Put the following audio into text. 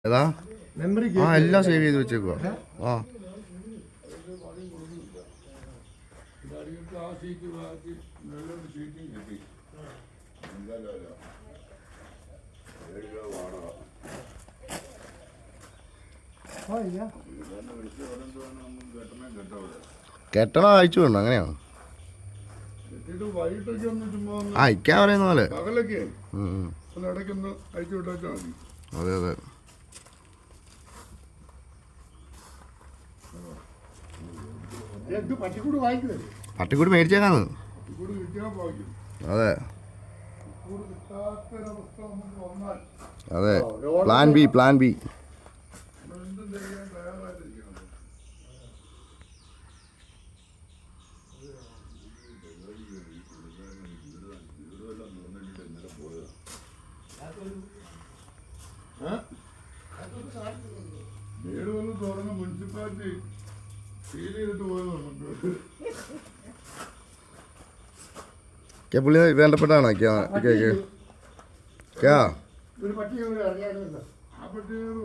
ഏതാ ആ എല്ലാം സേവ് ചെയ്ത് വെച്ചേക്കുക. ആ കെട്ടണ അയച്ചു വേണ്ട അങ്ങനെയാണ്. ആ ഇക്കാ പറയുന്ന പോലെ. അതെ അതെ. പട്ടിക്കൂട് മേടിച്ചേക്കാന്ന്. അതെ അതെ. Plan B plan B. Municipality seal ചെയ്തിട്ട് പോയത് പുള്ളി വേണ്ടപ്പെട്ടാണോ ക്യാ ഒരു പട്ടി അറിയാമല്ലോ. ആ പട്ടിയോട്